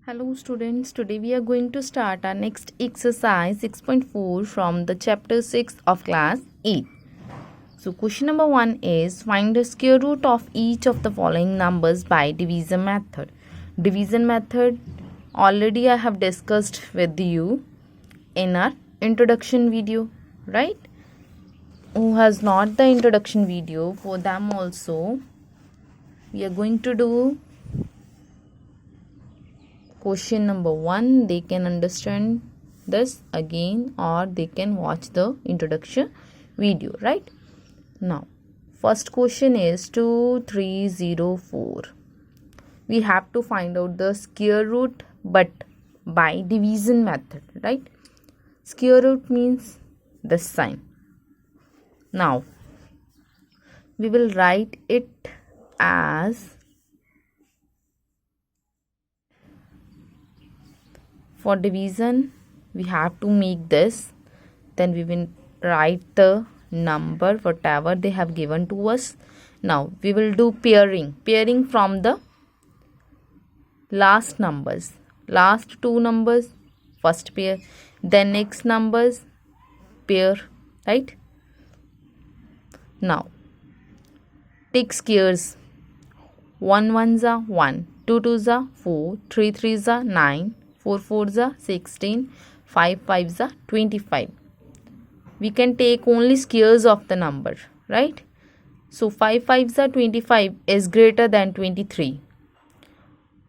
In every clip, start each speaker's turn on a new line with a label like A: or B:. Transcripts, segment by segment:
A: Hello students, today we are going to start our next exercise 6.4 from the chapter 6 of class 8. So question number 1 is find the square root of each of the following numbers by division method. Division method already I have discussed with you in our introduction video, right? Who has not the introduction video, for them also we are going to do question number 1. They can understand this again or they can watch the introduction video, right? Now first question is 2304. We have to find out the square root but by division method, right? Square root means this sign. Now we will write it as, for division we have to make this, then we will write the number whatever they have given to us. Now we will do pairing from the last numbers, last two numbers first pair, then next numbers pair, right? Now take squares. 1 1s are 1, 2 2s are 4, 3 3s are 9, 4 4s are 16, 5 5s are 25. We can take only squares of the number, right? So 5 5s are 25 is greater than 23.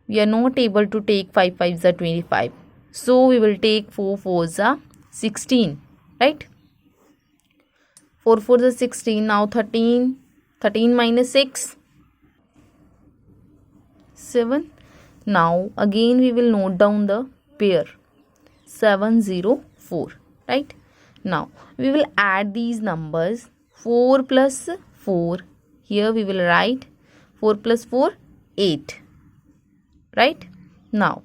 A: We are not able to take 5 5s are 25. So we will take 4 4s are 16, right? 4 4s are 16. Now 13 minus 6, 7. Now again we will note down the pair 704, right? Now we will add these numbers. 4 plus 4, here we will write 4 plus 4 8, right? Now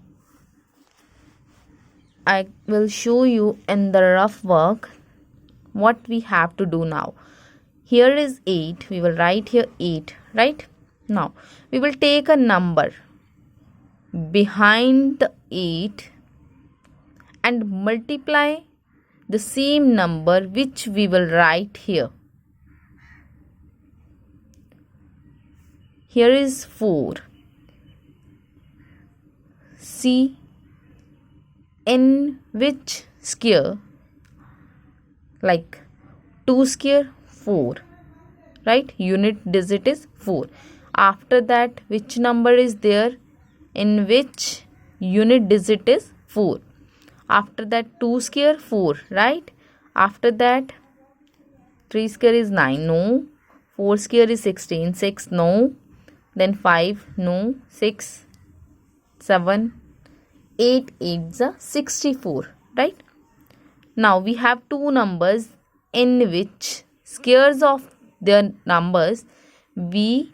A: I will show you in the rough work what we have to do now. Here is 8, we will write here 8, right? Now we will take a number behind the 8 and multiply the same number which we will write here. Here is 4. See in which square, like 2 square 4, right? Unit digit is 4. After that which number is there in which unit digit is 4? After that 2 square 4, right? After that 3 square is 9, no. 4 square is 16, 6, no. Then 5, no. 6, 7, 8 8s are 64, right? Now we have two numbers in which squares of their numbers we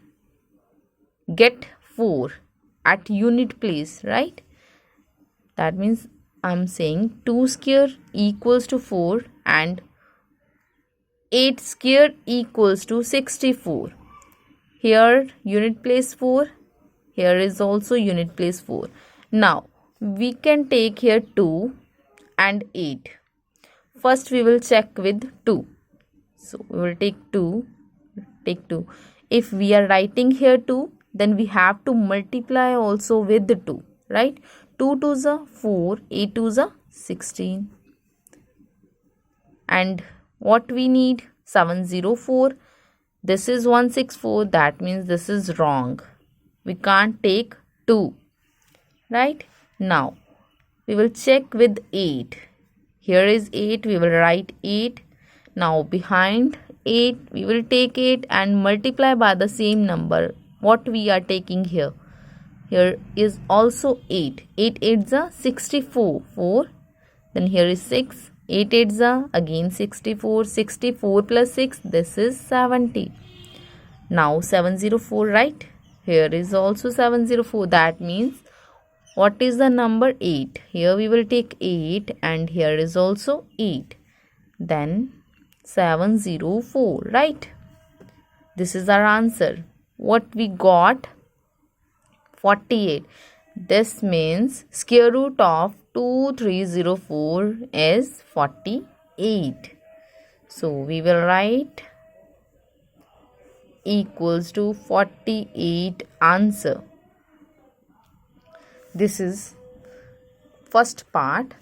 A: get 4 at unit place, right? That means I'm saying 2 square equals to 4 and 8 square equals to 64. Here unit place 4, here is also unit place 4. Now we can take here 2 and 8. First we will check with 2. So we will take 2. If we are writing here 2, then we have to multiply also with the 2, right? 2 2s are 4, 8 2s are 16. And what we need? 704. This is 164. That means this is wrong. We can't take 2, right? Now we will check with 8. Here is 8. We will write 8. Now behind 8 we will take 8 and multiply by the same number what we are taking here. Here is also 8. 8 8s are 64. 4. Then here is 6. 8 8s are again 64. 64 plus 6. This is 70. Now 704, right? Here is also 704. That means what is the number? 8. Here we will take 8 and here is also 8. Then 704, right? This is our answer. What we got? 48. This means square root of 2304 is 48. So we will write equals to 48 answer. This is first part.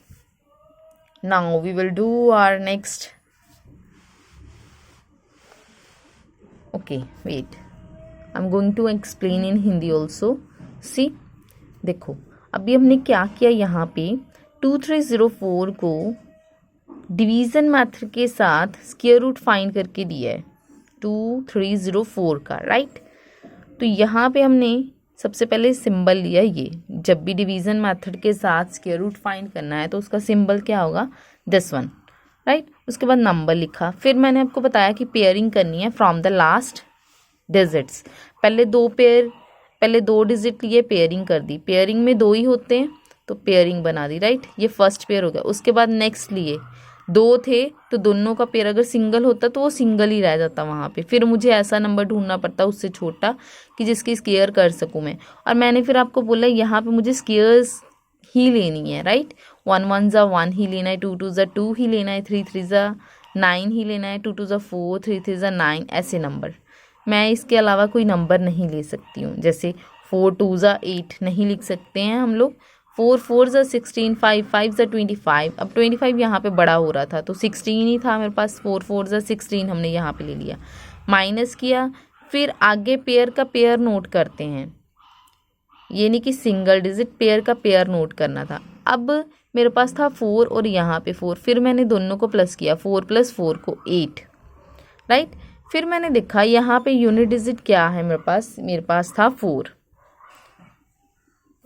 A: Now we will do our next. Okay, wait. I'm going to explain in Hindi also. See, देखो अभी हमने क्या किया, यहाँ पे 2304 को division method के साथ स्क्वायर रूट फाइंड करके दिया है 2304 का, राइट। तो यहाँ पे हमने सबसे पहले सिंबल लिया ये, जब भी डिवीज़न मेथड के साथ स्क्वायर रूट फाइंड करना है तो उसका सिंबल क्या होगा, दिस वन, राइट। उसके बाद नंबर लिखा, फिर मैंने आपको बताया कि पेयरिंग करनी है फ्रॉम द लास्ट डिजिट्स। पहले दो डिजिट लिए, पेयरिंग कर दी, पेयरिंग में दो ही होते हैं तो पेयरिंग बना दी, राइट। ये फर्स्ट पेयर हो गया। उसके बाद नेक्स्ट लिए, दो थे तो दोनों का पेयर अगर सिंगल होता तो वो सिंगल ही रह जाता वहाँ पे, फिर मुझे ऐसा नंबर ढूंढना पड़ता उससे छोटा कि जिसकी स्क्वायर कर सकूँ मैं। और मैंने फिर आपको बोला यहाँ पे मुझे स्क्वायर्स ही लेनी है, राइट। 1 1 ज़ा 1 ही लेना है, 2 2 ज़ा 2 ही लेना है, 3 3 ज़ा 9 ही लेना है, 2 2 ज़ा 4, 3 3 ज़ा 9, ऐसे नंबर। मैं इसके अलावा कोई नंबर नहीं ले सकती हूँ, जैसे 4 2 ज़ा 8 नहीं लिख सकते हैं हम लोग, 4 4 ज़ा 16, 5 5 ज़ा 25। अब 25 यहाँ पे बड़ा हो रहा था तो 16 ही था मेरे पास, 4 4 ज़ा 16 हमने यहाँ पे ले लिया, माइनस किया। फिर आगे पेयर का पेयर नोट करते हैं, ये नहीं कि सिंगल डिजिट, पेयर का पेयर नोट करना था। अब मेरे पास था 4 और यहाँ पे 4, फिर मैंने दोनों को प्लस किया, 4 + 4 को 8, राइट। फिर मैंने देखा यहाँ पे यूनिट डिजिट क्या है मेरे पास था 4।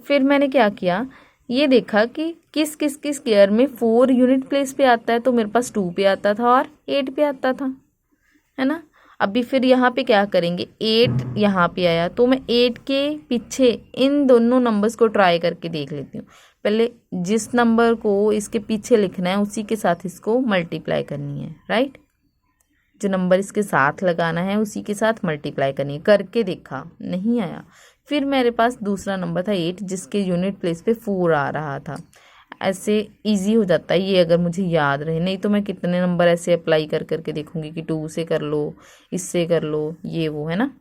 A: फिर मैंने क्या किया, ये देखा कि किस किस किस स्क्वायर में 4 यूनिट प्लेस पे आता है, तो मेरे पास 2 पे आता था और 8 पे आता था, है ना। अभी फिर यहाँ पे क्या करेंगे, 8 यहाँ पे आया तो मैं 8 के पीछे इन दोनों नंबर्स को ट्राई करके देख लेती हूँ। पहले जिस नंबर को इसके पीछे लिखना है उसी के साथ इसको मल्टीप्लाई करनी है, राइट। जो नंबर इसके साथ लगाना है उसी के साथ मल्टीप्लाई करनी है। करके देखा, नहीं आया। फिर मेरे पास दूसरा नंबर था 8 जिसके यूनिट प्लेस पे 4 आ रहा था। ऐसे इजी हो जाता है ये अगर मुझे याद रहे, नहीं तो मैं कितने नंबर ऐसे अप्लाई कर करके देखूंगी कि 2 से कर लो, इससे कर लो, ये वो, है ना।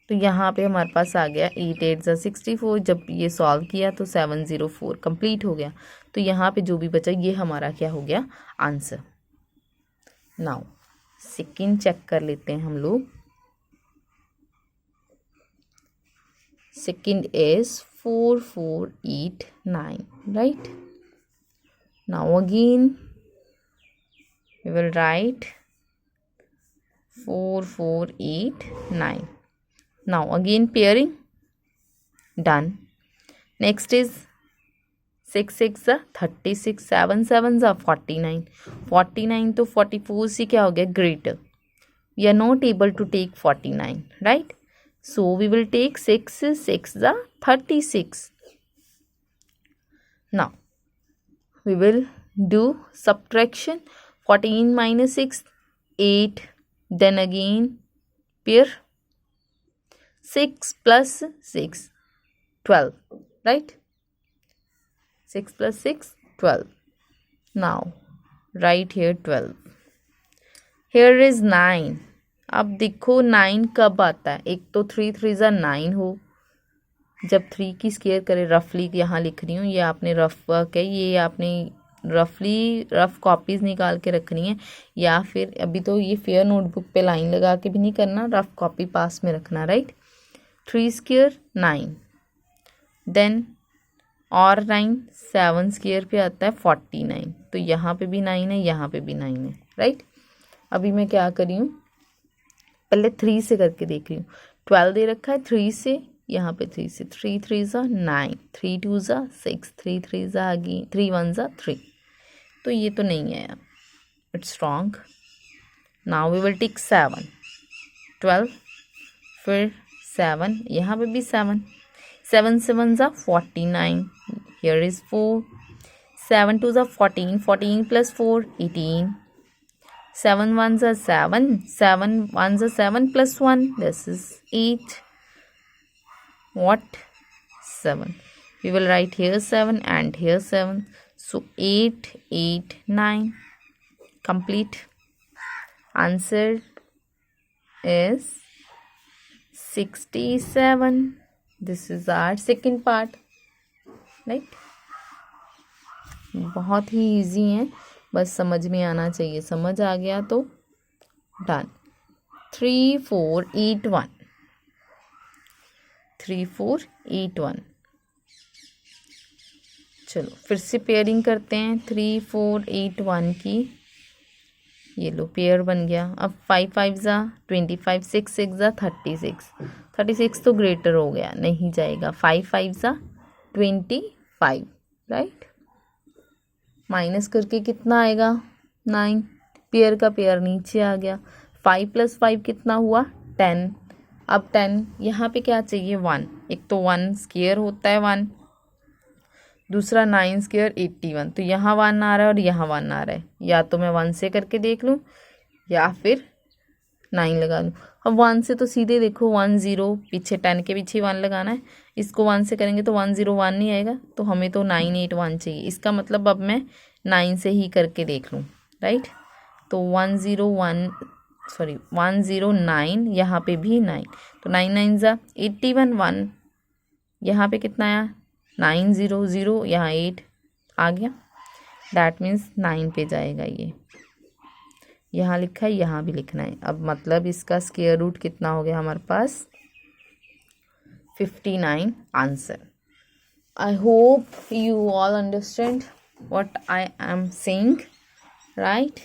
A: तो यहाँ पे हमारे पास आ गया 8 8 ज़ा 64। जब ये सॉल्व किया तो 704 कंप्लीट हो गया। तो यहाँ पे जो भी बचा ये हमारा क्या हो गया, आंसर। नाउ सेकंड चेक कर लेते हैं हम लोग। Second is 4489, right? Now again we will write 4489. Now again pairing done. Next is 6 6 ज़ा 36, 7 7 ज़ा 49। 49 तो 44 से क्या हो गया, greater. We are not able to take 49, right? So we will take 6 6 ज़ा 36. Now we will do subtraction. 14 minus 6 8. Then again pair 6 plus 6 12, right? 6 plus 6 12. Now write here 12. Here is 9. अब देखो 9 कब आता है, एक तो 3 3 ज़ा 9 हो, जब 3 की स्क्वायर करे, रफली यहाँ लिख रही हूँ, ये आपने रफ वर्क है, ये आपने रफली रफ कॉपीज़ निकाल के रखनी है, या फिर अभी तो ये फेयर नोटबुक पे लाइन लगा के भी नहीं करना, रफ कॉपी पास में रखना, राइट। 3 स्क्वायर 9, देन और 9 7 स्क्वायर पे आता है 49, तो यहाँ पे भी 9 है, यहाँ पे भी 9 है, राइट। अभी मैं क्या करी हूँ, पहले 3 से करके देख रही हूँ। 12 दे रखा है 3 से, यहाँ पे 3 से, 3 3 ज़ा 9, 3 2 ज़ा 6, 3 3 ज़ा अगेन 3 1 ज़ा 3, तो ये तो नहीं है, it's wrong. Now we will take 7, 12, फिर 7, यहाँ पे भी 7, 7 7 ज़ा 49, हियर इज़ 4, 7 2 ज़ा 14, 14 + 4 18, 7 1 ज़ा 7, 7 1 ज़ा 7 + 1, this is 8. What? 7. We will write here 7 and here 7. So 8, 8, 9. Complete. Answer is 67. This is our second part. Right? बहुत ही इजी है, बस समझ में आना चाहिए. समझ आ गया तो डन. 3, 4, 8, 1. 3, 4, 8, 1. चलो फिर से पेयरिंग करते हैं. 3, 4, 8, 1 की. ये लो पेयर बन गया. अब 5 5 ज़ा 25, 6 6 ज़ा 36. 36 तो ग्रेटर हो गया, नहीं जाएगा. 5 5 ज़ा 25. राइट. माइनस करके कितना आएगा? 9. पेयर का पेयर नीचे आ गया. 5 + 5 कितना हुआ? 10. अब 10 यहाँ पे क्या चाहिए? 1. एक तो 1 स्क्वायर होता है 1, दूसरा 9 स्क्वायर 81. तो यहाँ 1 आ रहा है और यहाँ 1 आ रहा है. या तो मैं 1 से करके देख लूँ या फिर 9 लगा लूँ. अब 1 से तो सीधे देखो 1 0, पीछे 10 के पीछे 1 लगाना है. इसको 1 से करेंगे तो 1 0 1 नहीं आएगा, तो हमें तो 9 8 1 चाहिए. इसका मतलब अब मैं 9 से ही करके देख लूँ. राइट. तो 1 0 9, यहाँ पे भी 9. तो 9 9 ज़ा 81. 1 यहाँ पे कितना आया? 9 0 0, यहाँ 8 आ गया. दैट मीन्स 9 पे जाएगा. ये यहाँ लिखा है, यहाँ भी लिखना है. अब मतलब इसका स्क्वायर रूट कितना हो गया हमारे पास? 59 answer. I hope you all understand what I am saying. Right.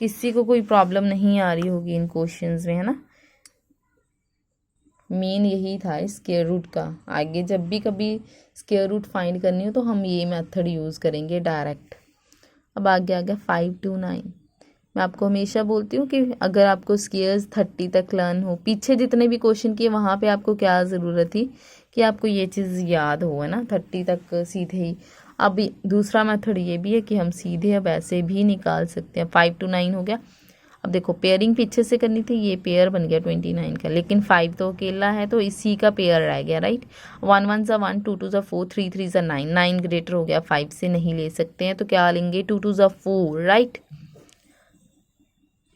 A: किसी को कोई प्रॉब्लम नहीं आ रही होगी इन क्वेश्चंस में, है ना. मेन यही था स्क्वायर रूट का. आगे जब भी कभी स्क्वायर रूट फाइंड करनी हो तो हम ये मेथड यूज़ करेंगे डायरेक्ट. अब आगे आ गया 5 2 9. मैं आपको हमेशा बोलती हूँ कि अगर आपको स्क्वायर्स 30 तक लर्न हो, पीछे जितने भी क्वेश्चन किए वहाँ पे आपको क्या ज़रूरत थी कि आपको ये चीज़ याद हो, है ना. 30 तक सीधे ही. अब दूसरा मेथड ये भी है कि हम सीधे अब ऐसे भी निकाल सकते हैं. 5 2 9 हो गया. अब देखो पेयरिंग पीछे से करनी थी, ये पेयर बन गया 29 का, लेकिन 5 तो अकेला है तो इसी का पेयर रह गया. राइट. 1 1 ज़ा 1, 2 2 ज़ा 4, 3 3 ज़ा 9. 9 ग्रेटर हो गया, 5 से नहीं ले सकते हैं तो क्या लेंगे? 2 2 ज़ा 4. राइट.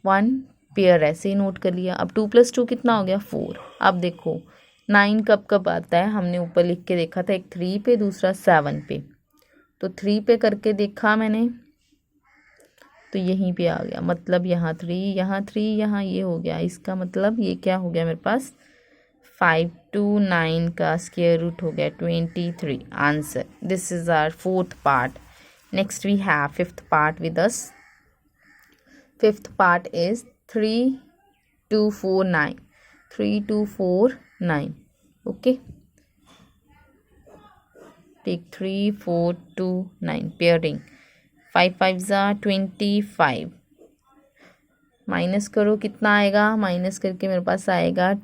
A: 1 पेयर ऐसे ही नोट कर लिया. अब 2 + 2 कितना हो गया? 4. अब देखो 9 कब कब आता है, हमने ऊपर लिख के देखा था. एक 3 पे, दूसरा 7 पे. तो 3 पे करके देखा मैंने तो यहीं पे आ गया. मतलब यहाँ 3, यहाँ 3, यहाँ ये हो गया. इसका मतलब ये क्या हो गया मेरे पास? 5 2 9 का स्क्वायर रूट हो गया 23 answer. This is our 4th part. Next we have 5th part with us. 5th part is 3 2 4 9. 3 2 4 9. Okay. Take 3 4 2 9 pairing. 5 5 ज़ा 25. माइनस करो कितना आएगा? माइनस करके मेरे पास आएगा,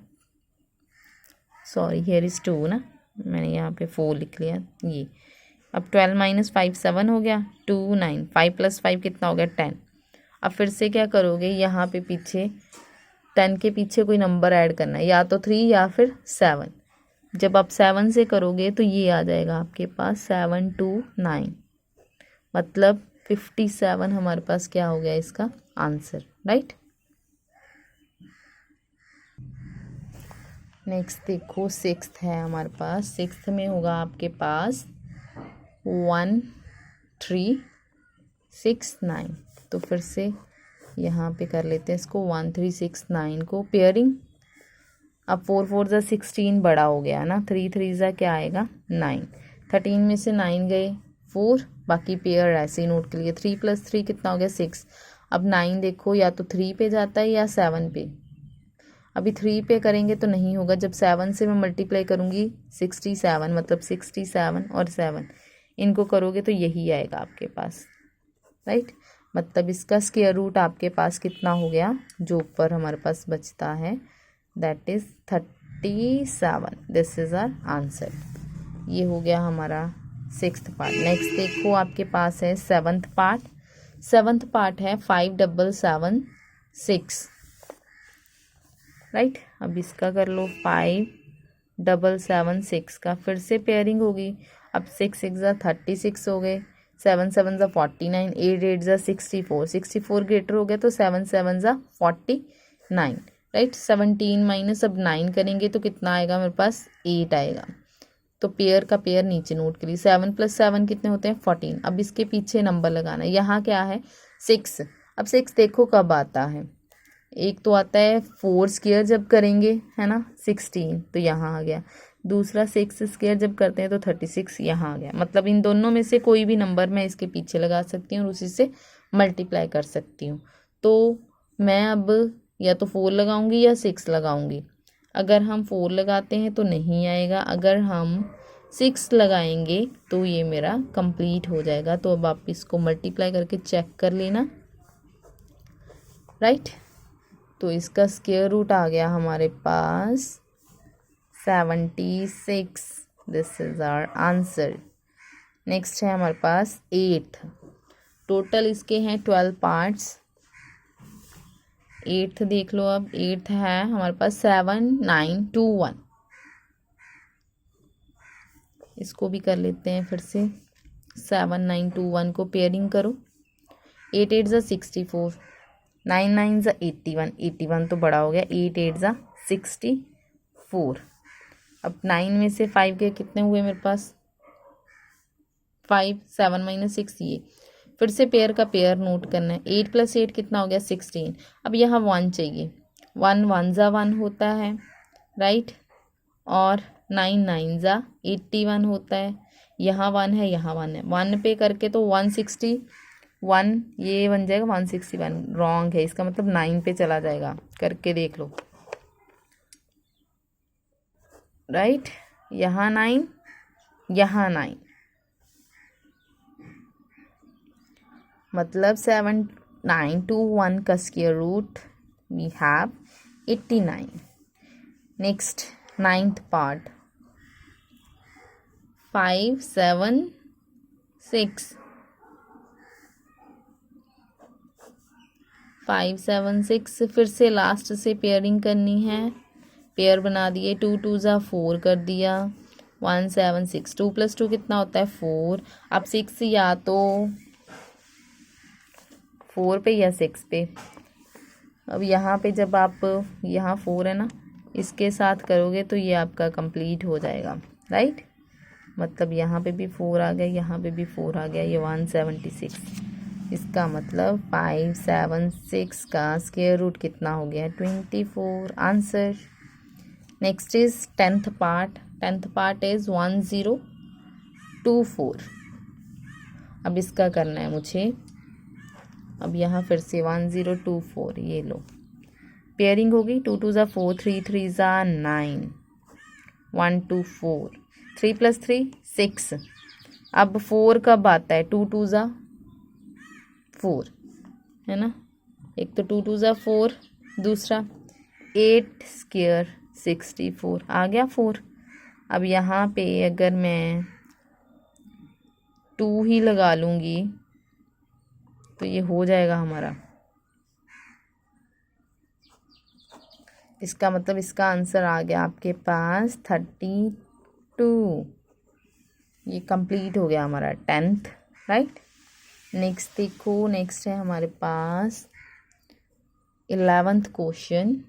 A: सॉरी हियर इज़ 2 ना, मैंने यहाँ पे 4 लिख लिया. ये अब 12 - 5 7 हो गया. 2 9. 5 + 5 कितना हो गया? 10. अब फिर से क्या करोगे? यहाँ पे पीछे 10 के पीछे कोई नंबर ऐड करना है, या तो 3 या फिर 7. जब आप 7 से करोगे तो ये आ जाएगा आपके पास 7 2 9. मतलब 57 हमारे पास क्या हो गया इसका आंसर. राइट. नेक्स्ट देखो 6th है हमारे पास. 6th में होगा आपके पास 1 3 6 9. तो फिर से यहाँ पे कर लेते हैं इसको 1 3 6 9 को पेयरिंग. अब 4 4 ज़ा 16 बड़ा हो गया ना. 3 3 ज़ा क्या आएगा? 9. 13 में से 9 गए 4, बाकी पेयर ऐसे ही नोट के लिए. 3 + 3 कितना हो गया? 6. अब 9 देखो या तो 3 पे जाता है या 7 पे. अभी 3 पे करेंगे तो नहीं होगा. जब 7 से मैं मल्टीप्लाई करूँगी 67, मतलब 67 और 7 इनको करोगे तो यही आएगा आपके पास. राइट. मतलब इसका स्क्वायर रूट आपके पास कितना हो गया? जो ऊपर हमारे पास बचता है that is 37. This is our answer. ये हो गया हमारा 6th पार्ट. नेक्स्ट देखो आपके पास है 7th पार्ट. 7th पार्ट है 5 7 7 6. राइट. अब इसका कर लो 5 776 का फिर से पेयरिंग होगी। अब 6 6 ज़ा 36 हो गए, 7 7 ज़ा 49, 8 8 ज़ा 64, 64 ग्रेटर हो गया तो 7 7 ज़ा 49, राइट। 17 माइनस अब 9 करेंगे तो कितना आएगा मेरे पास, 8 आएगा। तो पेयर का पेयर नीचे नोट करिए। 7 + 7 कितने होते हैं, 14। अब इसके पीछे नंबर लगाना है। यहाँ क्या है, 6। अब 6 देखो कब आता है, एक तो आता है 4 स्क्वायर जब करेंगे, है ना, 16, तो यहाँ आ गया। दूसरा 6 स्क्वायर जब करते हैं तो 36 यहाँ आ गया। मतलब इन दोनों में से कोई भी नंबर मैं इसके पीछे लगा सकती हूँ और उसी से मल्टीप्लाई कर सकती हूँ। तो मैं अब या तो 4 लगाऊंगी या 6 लगाऊंगी। अगर हम 4 लगाते हैं तो नहीं आएगा, अगर हम 6 लगाएंगे तो ये मेरा कंप्लीट हो जाएगा। तो अब आप इसको मल्टीप्लाई करके चेक कर लेना, राइट। तो इसका स्क्वायर रूट आ गया हमारे पास 76। This is our answer. Next है हमारे पास 8th। टोटल इसके हैं 12 पार्ट्स। 8th देख लो। अब 8th है हमारे पास 7 9 2 1। इसको भी कर लेते हैं फिर से। 7 9 2 1 को पेयरिंग करो। 8 8 ज़ा 64, 9 9 ज़ा 81, 81 तो बड़ा हो गया। 8 8 ज़ा 64। अब 9 में से 5 के कितने हुए मेरे पास, 5, 7 - 6 ये। फिर से पेयर का पेयर नोट करना है। 8 + 8 कितना हो गया, 16। अब यहाँ 1 चाहिए। 1 1 ज़ा 1 होता है, राइट। और 9 9 ज़ा 81 होता है। यहाँ 1 है, यहाँ 1 है। 1 पे करके तो 161, ये बन जाएगा 161। रॉन्ग है, इसका मतलब 9 पे चला जाएगा। करके देख लो, राइट। यहाँ 9, यहाँ 9, मतलब 7 9 2 1 का square root we have 89। Next 9th part 5 7 6, 5 7 6। फिर से लास्ट से पेयरिंग करनी है। पेयर बना दिए। 2 2 ज़ा 4 कर दिया। 1 7 6। 2 + 2 कितना होता है, 4। अब 6 या तो 4 पे या 6 पे। अब यहाँ पे जब आप, यहाँ 4 है ना, इसके साथ करोगे तो ये आपका कंप्लीट हो जाएगा, राइट। मतलब यहाँ पे भी 4 आ गया, यहाँ पे भी 4 आ गया, ये 176। इसका मतलब 5 7 6 का स्क्वायर रूट कितना हो गया, 24। Answer. Next is 10th part. 10th part is 1024। अब इसका करना है मुझे। अब यहाँ फिर से 1024, ये लो। पेयरिंग होगी। 2 2 ज़ा 4, 3 3 ज़ा 9, 1 2 4, 3 + 3 6। अब 4 कब आता है, 2 2 ज़ा 4, है ना। एक तो 2 2 ज़ा 4, दूसरा 8 स्क्वायर 64 आ गया 4। अब यहाँ पे अगर मैं 2 ही लगा लूँगी तो ये हो जाएगा हमारा। इसका मतलब इसका आंसर आ गया आपके पास 32। ये कंप्लीट हो गया हमारा 10th, राइट। नेक्स्ट देखो। नेक्स्ट है हमारे पास 11th question.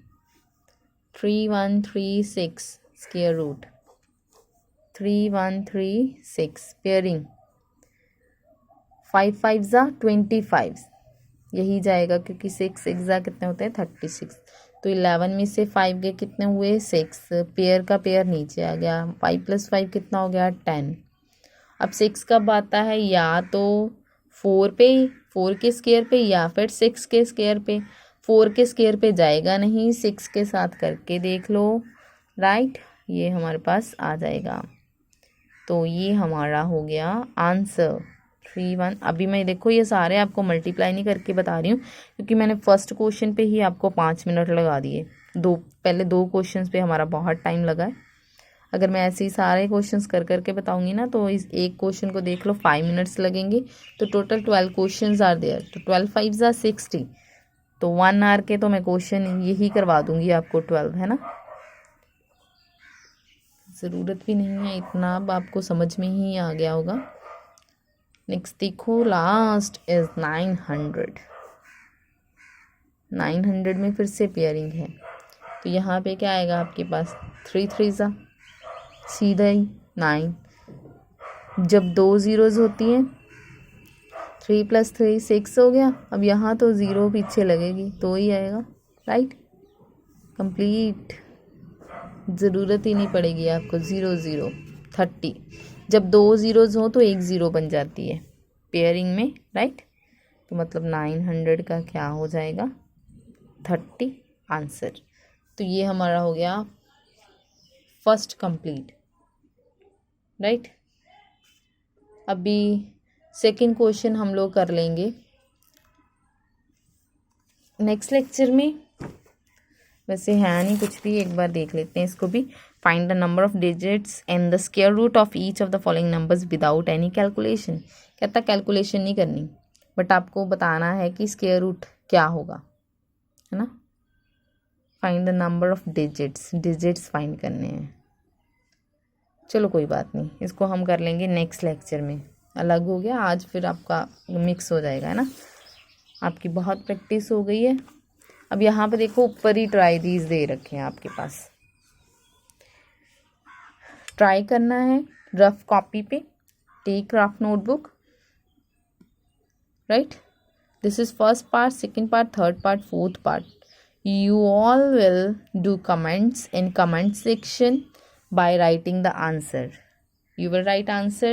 A: 3136 square root 3136 pairing. 5 5 ज़ा 25, यही जाएगा क्योंकि 6 6 ज़ा कितने होते हैं, 36। तो 11 में से 5 के कितने हुए, 6। पेयर का पेयर नीचे आ गया। 5 + 5 कितना हो गया, 10। अब 6 कब आता है, या तो 4 पे, 4 के स्क्वायर पे, या फिर 6 के स्क्वायर पे। 4 के स्क्वायर पे जाएगा नहीं, 6 के साथ करके देख लो, राइट। ये हमारे पास आ जाएगा। तो ये हमारा हो गया आंसर 31। अभी मैं देखो ये सारे आपको मल्टीप्लाई नहीं करके बता रही हूँ क्योंकि मैंने फर्स्ट क्वेश्चन पे ही आपको 5 मिनट लगा दिए। पहले 2 क्वेश्चंस पे हमारा बहुत टाइम लगा है। अगर मैं ऐसे ही सारे क्वेश्चंस कर करके बताऊंगी ना तो इस एक क्वेश्चन को देख लो 5 मिनट्स लगेंगे। तो टोटल 12 क्वेश्चंस आर देयर। तो 12 5 ज़ा 60। तो 1 आवर के तो मैं क्वेश्चन यही करवा दूंगी आपको 12, है ना। ज़रूरत भी नहीं है इतना, अब आपको समझ में ही आ गया होगा। नेक्स्ट देखो, लास्ट इज 900। 900 में फिर से पेयरिंग है, तो यहाँ पे क्या आएगा आपके पास, 3 3 सीधा ही 9। जब 2 ज़ीरोज़ होती हैं, 3 + 3 6 हो गया। अब यहाँ तो 0 पीछे लगेगी तो ही आएगा, राइट। कंप्लीट, ज़रूरत ही नहीं पड़ेगी आपको। 0 0 30। जब 2 ज़ीरोज़ हो तो 1 ज़ीरो बन जाती है पेयरिंग में, राइट। तो मतलब 900 का क्या हो जाएगा, 30 आंसर। तो ये हमारा हो गया फर्स्ट कंप्लीट, राइट। अभी सेकंड क्वेश्चन हम लोग कर लेंगे नेक्स्ट लेक्चर में। वैसे है नहीं कुछ भी, एक बार देख लेते हैं इसको भी। Find the number of digits and the square root of each of the following numbers without any calculation. कहता कैलकुलेशन नहीं करनी, बट आपको बताना है कि स्क्वायर रूट क्या होगा, है ना। Find the number of digits find करने हैं। चलो कोई बात नहीं, इसको हम कर लेंगे नेक्स्ट लेक्चर में। अलग हो गया आज, फिर आपका मिक्स हो जाएगा, है ना। आपकी बहुत प्रैक्टिस हो गई है। अब यहाँ पे देखो, ऊपर ही ट्राई दीज दे रखे हैं आपके पास। ट्राई करना है रफ कॉपी पे, take rough notebook, right. This is first part, second part, third part, fourth part. You all will do comments in comment section by writing the answer. You will write answer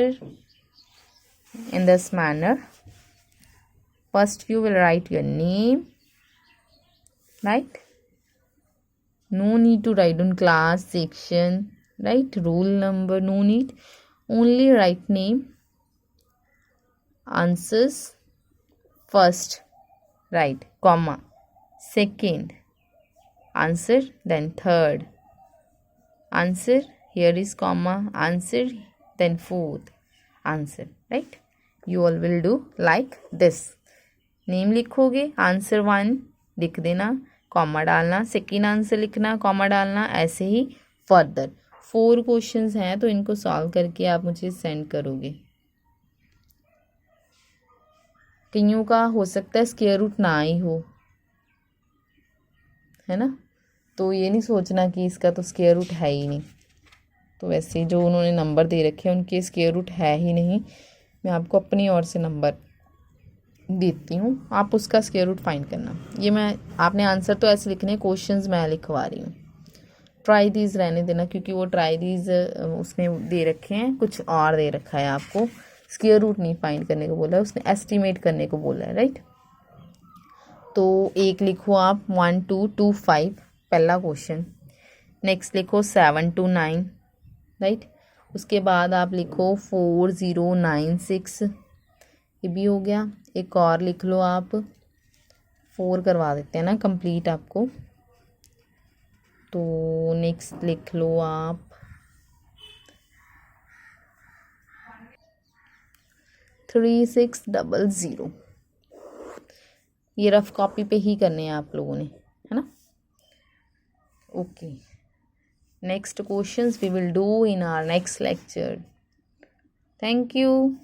A: in this manner. First you will write your name, right? No need to write on class, section, right? Roll number, no need. Only write name. Answers first, right, comma, second answer, then third answer, here is comma, answer, then fourth answer, right. You all will do like this. Name लिखोगे, answer 1 लिख देना, comma डालना, second answer लिखना, comma डालना, ऐसे ही further. 4 questions हैं, तो इनको सॉल्व करके आप मुझे सेंड करोगे। कईयों का हो सकता है स्क्वायर रूट ना ही हो, है ना। तो ये नहीं सोचना कि इसका तो स्क्वायर रूट है ही नहीं। तो वैसे जो उन्होंने नंबर दे रखे हैं उनके स्क्वायर रूट है ही नहीं। मैं आपको अपनी ओर से नंबर देती हूँ, आप उसका स्क्वायर रूट फाइंड करना। ये मैं, आपने आंसर तो ऐसे लिखने, क्वेश्चंस मैं लिखवा रही हूँ। ट्राई दीज रहने देना, क्योंकि वो ट्राई दीज उसने दे रखे हैं, कुछ और दे रखा है आपको। स्क्वायर रूट नहीं फाइंड करने को बोला है उसने, एस्टिमेट करने को बोला है, राइट। तो एक लिखो आप 1 2 2 5, पहला क्वेश्चन। नेक्स्ट लिखो 7 2 9, राइट। उसके बाद आप लिखो 4 0 9 6, ये भी हो गया। एक और लिख लो आप, 4 करवा देते हैं ना कंप्लीट आपको। तो नेक्स्ट लिख लो आप 3 6 0 0। ये रफ कॉपी पे ही करने हैं आप लोगों ने, है ना। Okay, next questions we will do in our next lecture. Thank you.